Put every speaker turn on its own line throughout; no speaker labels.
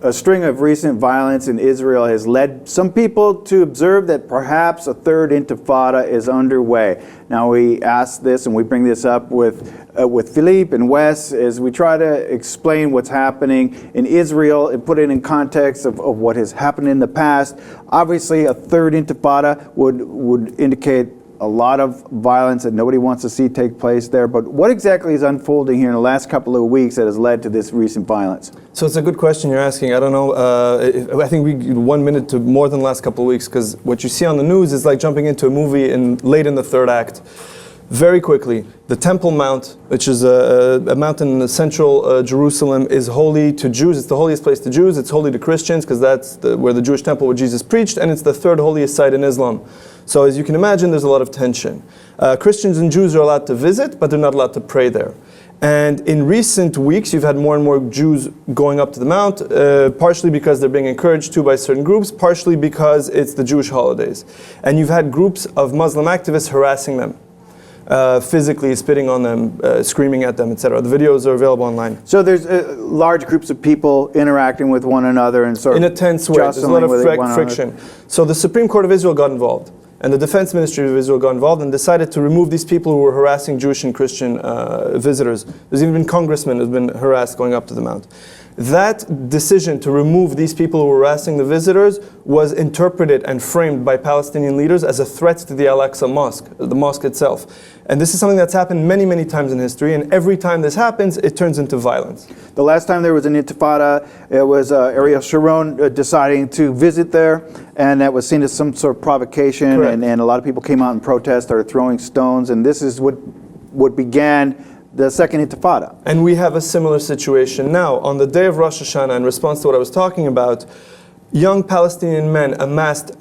A string of recent violence in Israel has led some people to observe that perhaps a third intifada is underway. Now we ask this and we bring this up with Philippe and Wes as we try to explain what's happening in Israel and put it in context of what has happened in the past. Obviously, a third intifada would indicate a lot of violence that nobody wants to see take place there. But what exactly is unfolding here in the last couple of weeks that has led to this recent violence?
So it's a good question you're asking. I don't know. I think we 1 minute to more than the last couple of weeks, because what you see on the news is like jumping into a movie late in the third act. Very quickly, the Temple Mount, which is a mountain in central Jerusalem, is holy to Jews. It's the holiest place to Jews. It's holy to Christians because that's where the Jewish temple where Jesus preached, and it's the third holiest site in Islam. So as you can imagine, there's a lot of tension. Christians and Jews are allowed to visit, but they're not allowed to pray there. And in recent weeks, you've had more and more Jews going up to the Mount, partially because they're being encouraged to by certain groups, partially because it's the Jewish holidays. And you've had groups of Muslim activists harassing them. Physically spitting on them, screaming at them, etc. The videos are available online.
So there's large groups of people interacting with one another and sort of
in a tense way. There's a lot of friction. So the Supreme Court of Israel got involved, and the Defense Ministry of Israel got involved and decided to remove these people who were harassing Jewish and Christian visitors. There's even been congressmen who've been harassed going up to the Mount. That decision to remove these people who were harassing the visitors was interpreted and framed by Palestinian leaders as a threat to the Aqsa Mosque, the mosque itself. And this is something that's happened many, many times in history, and every time this happens, it turns into violence.
The last time there was an intifada, it was Ariel Sharon deciding to visit there, and that was seen as some sort of provocation, and a lot of people came out in protest, started throwing stones, and this is what began the second intifada.
And we have a similar situation now. On the day of Rosh Hashanah, in response to what I was talking about, young Palestinian men amassed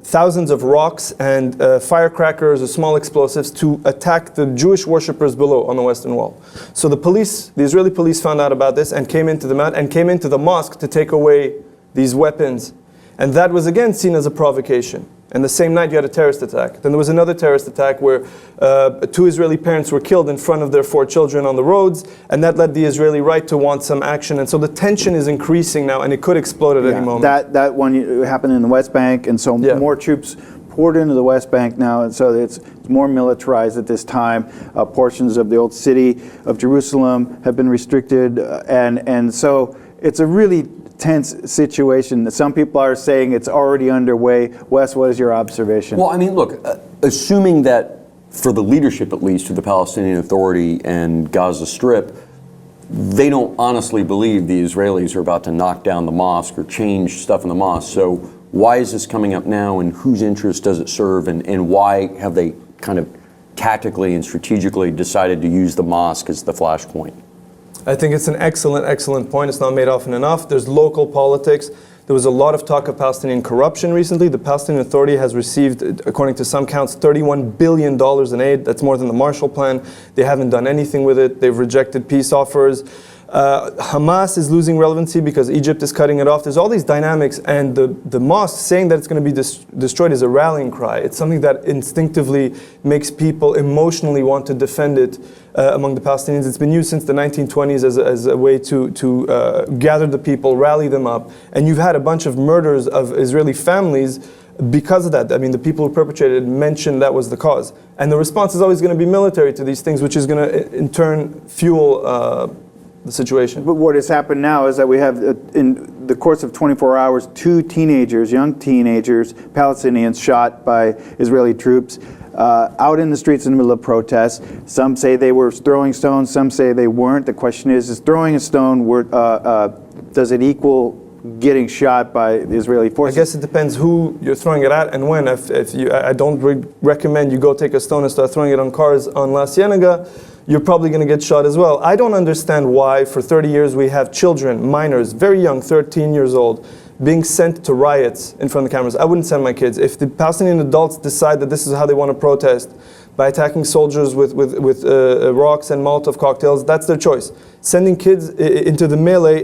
thousands of rocks and firecrackers or small explosives to attack the Jewish worshippers below on the Western Wall. So the Israeli police found out about this and came into the Mount and came into the mosque to take away these weapons. And that was again seen as a provocation. And the same night you had a terrorist attack. Then there was another terrorist attack where 2 Israeli parents were killed in front of their 4 children on the roads, and that led the Israeli right to want some action. And so the tension is increasing now, and it could explode at any moment.
That one happened in the West Bank, and so more troops poured into the West Bank now, and so it's more militarized at this time. Portions of the old city of Jerusalem have been restricted, and so it's a really tense situation. Some people are saying it's already underway. Wes, what is your observation?
Well, I mean, look, assuming that for the leadership, at least, of the Palestinian Authority and Gaza Strip, they don't honestly believe the Israelis are about to knock down the mosque or change stuff in the mosque. So why is this coming up now, and whose interest does it serve, and why have they kind of tactically and strategically decided to use the mosque as the flashpoint?
I think it's an excellent, excellent point. It's not made often enough. There's local politics. There was a lot of talk of Palestinian corruption recently. The Palestinian Authority has received, according to some counts, $31 billion in aid. That's more than the Marshall Plan. They haven't done anything with it. They've rejected peace offers. Hamas is losing relevancy because Egypt is cutting it off. There's all these dynamics, and the mosque saying that it's going to be destroyed is a rallying cry. It's something that instinctively makes people emotionally want to defend it among the Palestinians. It's been used since the 1920s as a way to gather the people, rally them up. And you've had a bunch of murders of Israeli families because of that. I mean, the people who perpetrated mentioned that was the cause. And the response is always going to be military to these things, which is going to, in turn, fuel the situation.
But what has happened now is that we have, in the course of 24 hours, 2 teenagers, young teenagers, Palestinians, shot by Israeli troops out in the streets in the middle of protests. Some say they were throwing stones, some say they weren't. The question is throwing a stone, does it equal getting shot by the Israeli forces?
I guess it depends who you're throwing it at and when. I don't recommend you go take a stone and start throwing it on cars on La Cienega. You're probably going to get shot as well. I don't understand why for 30 years we have children, minors, very young, 13 years old, being sent to riots in front of the cameras. I wouldn't send my kids. If the Palestinian adults decide that this is how they want to protest, by attacking soldiers with rocks and Molotov cocktails, that's their choice. Sending kids into the melee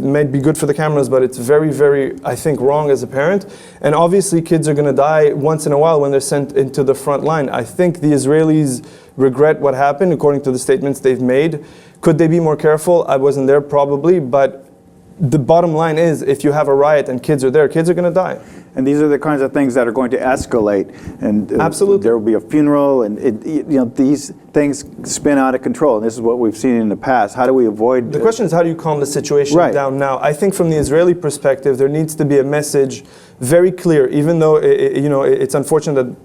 may be good for the cameras, but it's very, very, I think, wrong as a parent. And obviously kids are going to die once in a while when they're sent into the front line. I think the Israelis regret what happened, according to the statements they've made. Could they be more careful? I wasn't there, probably, but the bottom line is, if you have a riot and kids are there, kids are going to die.
And these are the kinds of things that are going to escalate, and
Absolutely.
there will be a funeral, and these things spin out of control. And this is what we've seen in the past. How do we avoid?
The question is, how do you calm the situation down now? I think from the Israeli perspective, there needs to be a message very clear, even though it's unfortunate that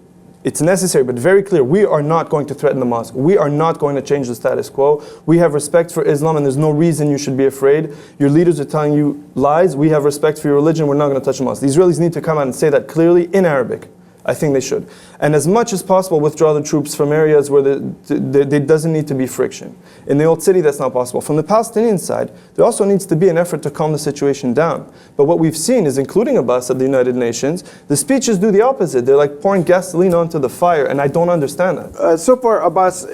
it's necessary, but very clear. We are not going to threaten the mosque. We are not going to change the status quo. We have respect for Islam, and there's no reason you should be afraid. Your leaders are telling you lies. We have respect for your religion. We're not going to touch the mosque. The Israelis need to come out and say that clearly in Arabic. I think they should. And as much as possible, withdraw the troops from areas where there doesn't need to be friction. In the old city, that's not possible. From the Palestinian side, there also needs to be an effort to calm the situation down. But what we've seen is, including Abbas at the United Nations, the speeches do the opposite. They're like pouring gasoline onto the fire, and I don't understand that.
So far, Abbas,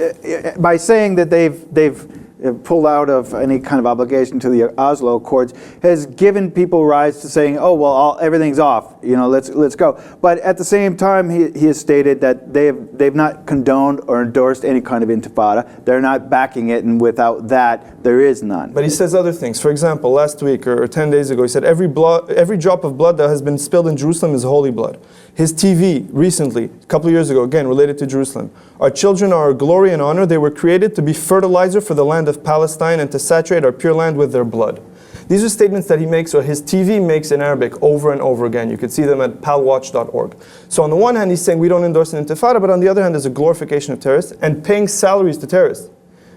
by saying that they've pulled out of any kind of obligation to the Oslo Accords, has given people rise to saying, oh, well, everything's off, let's go. But at the same time, he has stated that they've not condoned or endorsed any kind of intifada. They're not backing it, and without that, there is none.
But he says other things. For example, last week or 10 days ago, he said every drop of blood that has been spilled in Jerusalem is holy blood. His TV recently, a couple of years ago, again related to Jerusalem, our children are our glory and honor. They were created to be fertilizer for the land of Palestine and to saturate our pure land with their blood. These are statements that he makes, or his TV makes in Arabic over and over again. You could see them at palwatch.org. So on the one hand, he's saying we don't endorse an intifada, but on the other hand, there's a glorification of terrorists and paying salaries to terrorists.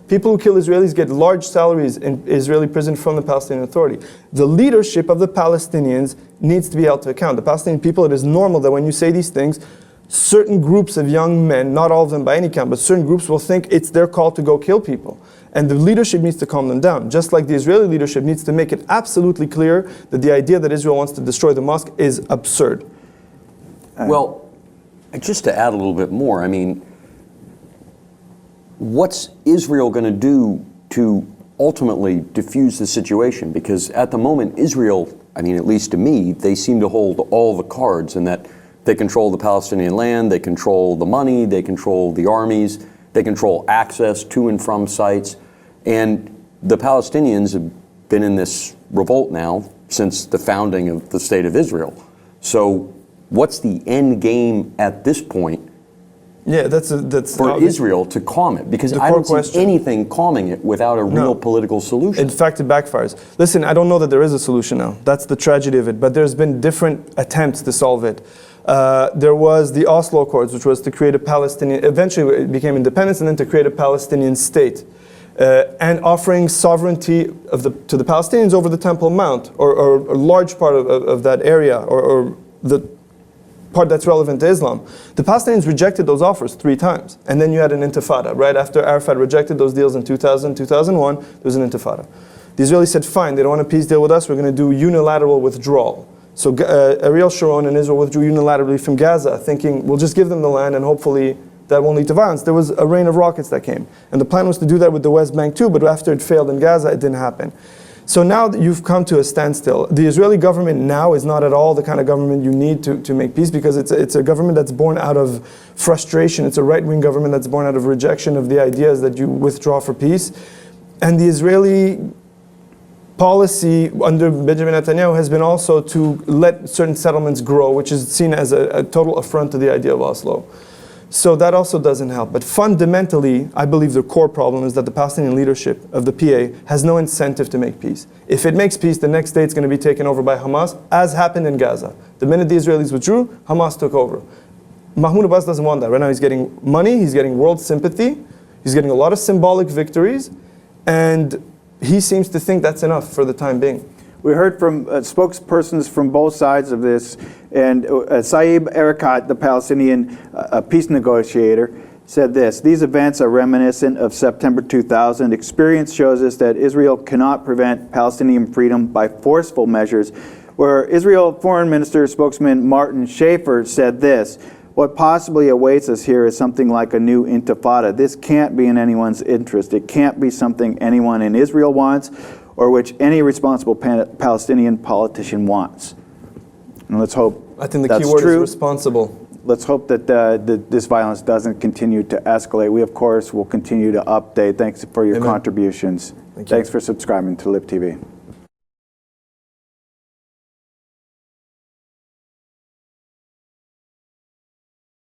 People who kill Israelis get large salaries in Israeli prison from the Palestinian Authority. The leadership of the Palestinians needs to be held to account. The Palestinian people, it is normal that when you say these things, certain groups of young men, not all of them by any count, but certain groups will think it's their call to go kill people. And the leadership needs to calm them down. Just like the Israeli leadership needs to make it absolutely clear that the idea that Israel wants to destroy the mosque is absurd.
Well, just to add a little bit more, I mean, what's Israel going to do to ultimately diffuse the situation? Because at the moment, Israel, I mean, at least to me, they seem to hold all the cards, in that they control the Palestinian land, they control the money, they control the armies, they control access to and from sites. And the Palestinians have been in this revolt now since the founding of the State of Israel. So what's the end game at this point?
Yeah, that's
for Israel to calm it, because I don't see anything calming it without a real political solution.
In fact, it backfires. Listen, I don't know that there is a solution now. That's the tragedy of it. But there's been different attempts to solve it. There was the Oslo Accords, which was to create a Palestinian, eventually it became independence, and then to create a Palestinian state. And offering sovereignty to the Palestinians over the Temple Mount, or a large part of that area, or the part that's relevant to Islam. The Palestinians rejected those offers 3 times. And then you had an intifada. Right after Arafat rejected those deals in 2000, 2001, there was an intifada. The Israelis said, fine, they don't want a peace deal with us, we're going to do unilateral withdrawal. So Ariel Sharon and Israel withdrew unilaterally from Gaza, thinking we'll just give them the land and hopefully that won't lead to violence. There was a rain of rockets that came. And the plan was to do that with the West Bank too, but after it failed in Gaza, it didn't happen. So now that you've come to a standstill. The Israeli government now is not at all the kind of government you need to make peace, because it's a government that's born out of frustration. It's a right-wing government that's born out of rejection of the ideas that you withdraw for peace. And the Israeli policy under Benjamin Netanyahu has been also to let certain settlements grow, which is seen as a total affront to the idea of Oslo. So that also doesn't help. But fundamentally, I believe the core problem is that the Palestinian leadership of the PA has no incentive to make peace. If it makes peace, the next state's going to be taken over by Hamas, as happened in Gaza. The minute the Israelis withdrew, Hamas took over. Mahmoud Abbas doesn't want that. Right now he's getting money, he's getting world sympathy, he's getting a lot of symbolic victories, and he seems to think that's enough for the time being.
We heard from spokespersons from both sides of this, and Saeb Erekat, the Palestinian peace negotiator, said this: these events are reminiscent of September 2000. Experience shows us that Israel cannot prevent Palestinian freedom by forceful measures. Where Israel Foreign Minister spokesman Martin Schaefer said this: what possibly awaits us here is something like a new intifada. This can't be in anyone's interest. It can't be something anyone in Israel wants, or which any responsible Palestinian politician wants. And let's hope
I think the key word is responsible.
Let's hope that this violence doesn't continue to escalate. We, of course, will continue to update. Thanks for your contributions.
Thanks
for subscribing to Lip TV.